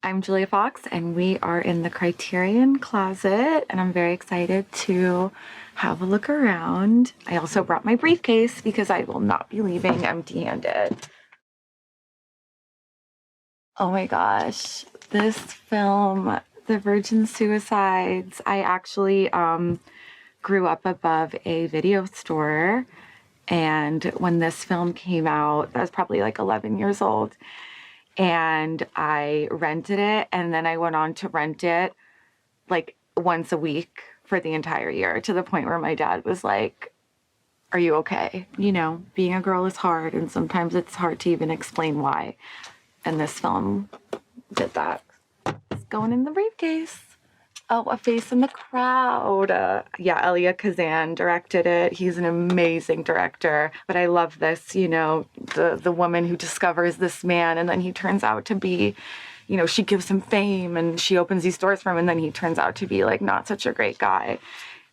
I'm Julia Fox, and we are in the Criterion Closet, and I'm very excited to have a look around. I also brought my briefcase because I will not be leaving empty-handed. Oh my gosh, this film, The Virgin Suicides, I actually grew up above a video store, and when this film came out, I was probably like 11 years old. And I rented it, and then I went on to rent it like once a week for the entire year, to the point where my dad was like, "Are you okay? You know, being a girl is hard, and sometimes it's hard to even explain why." And this film did that. It's going in the briefcase. Oh, A Face in the Crowd. Yeah, Elia Kazan directed it. He's an amazing director. But I love this, the woman who discovers this man, and then he turns out to be, she gives him fame and she opens these doors for him, and then he turns out to be like not such a great guy.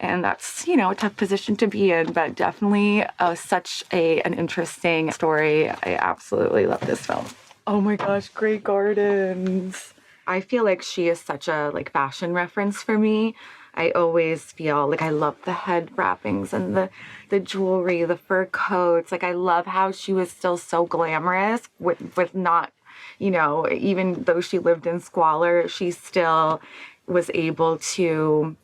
And that's, a tough position to be in, but definitely such an interesting story. I absolutely love this film. Oh my gosh, Grey Gardens. I feel like she is such a fashion reference for me. I always feel like I love the head wrappings and the jewelry, the fur coats. Like, I love how she was still so glamorous with not, even though she lived in squalor, she still was able to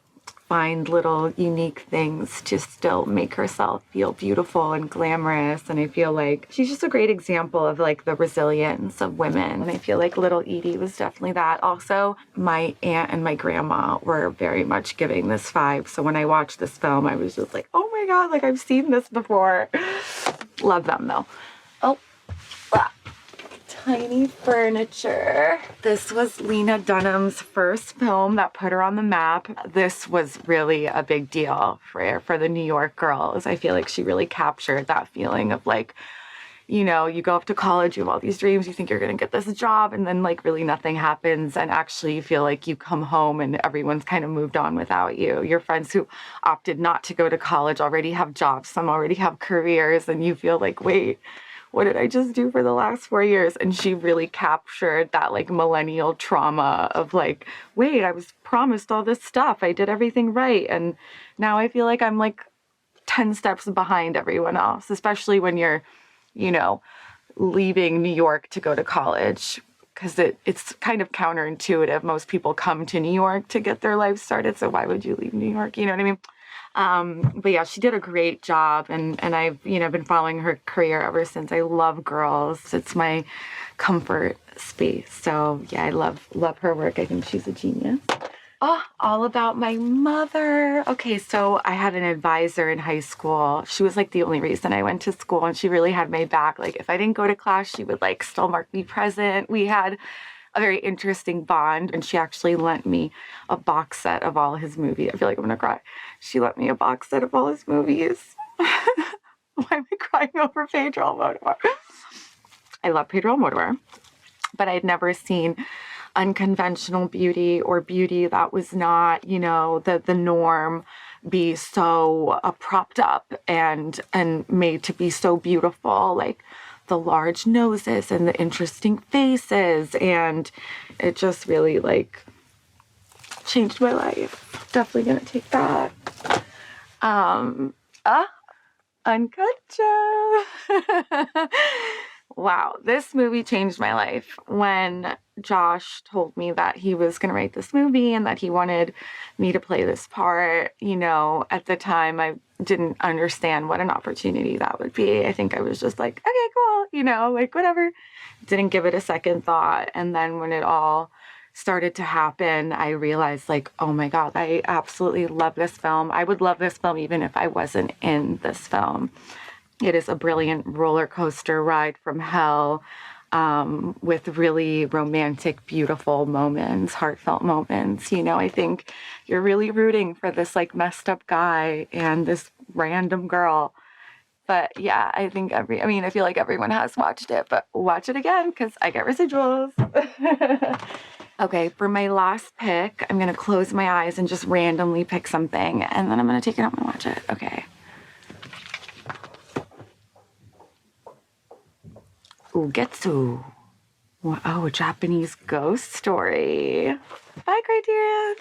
find little unique things to still make herself feel beautiful and glamorous. And I feel like she's just a great example of the resilience of women. And I feel like little Edie was definitely that. Also, my aunt and my grandma were very much giving this vibe. So when I watched this film, I was just like, oh my God, I've seen this before. Love them though. Oh, tiny furniture. This was Lena Dunham's first film that put her on the map. This was really a big deal for the New York girls. I feel like she really captured that feeling of you go off to college, you have all these dreams, you think you're going to get this job, and then really nothing happens, and actually you feel like you come home and everyone's kind of moved on without you. Your friends who opted not to go to college already have jobs, some already have careers, and you feel like, wait, what did I just do for the last 4 years? And she really captured that millennial trauma of wait, I was promised all this stuff. I did everything right. And now I feel like I'm 10 steps behind everyone else, especially when you're, leaving New York to go to college, because it's kind of counterintuitive. Most people come to New York to get their life started. So why would you leave New York? You know what I mean? But yeah, she did a great job, and I've, been following her career ever since. I love girls. It's my comfort space. So yeah, I love her work. I think she's a genius. Oh, All About My Mother. Okay, so I had an advisor in high school. She was the only reason I went to school, and she really had my back. If I didn't go to class, she would still mark me present. We had a very interesting bond, and she actually lent me a box set of all his movies. I feel like I'm gonna cry. She lent me a box set of all his movies. Why am I crying over Pedro Almodóvar? I love Pedro Almodóvar, but I'd never seen unconventional beauty, or beauty that was not, the norm, be so propped up and made to be so beautiful, the large noses and the interesting faces. And it just really changed my life. Definitely gonna take that. Uncut Gems. Wow, this movie changed my life. When Josh told me that he was going to write this movie and that he wanted me to play this part, at the time I didn't understand what an opportunity that would be. I think I was just okay, cool, whatever. Didn't give it a second thought. And then when it all started to happen, I realized oh my God, I absolutely love this film. I would love this film even if I wasn't in this film. It is a brilliant roller coaster ride from hell, with really romantic, beautiful moments, heartfelt moments. I think you're really rooting for this messed up guy and this random girl. But yeah, I feel like everyone has watched it, but watch it again because I get residuals. Okay, for my last pick, I'm going to close my eyes and just randomly pick something, and then I'm going to take it out and watch it. Okay. Ugetsu. Oh, Japanese ghost story. Bye, Criterion.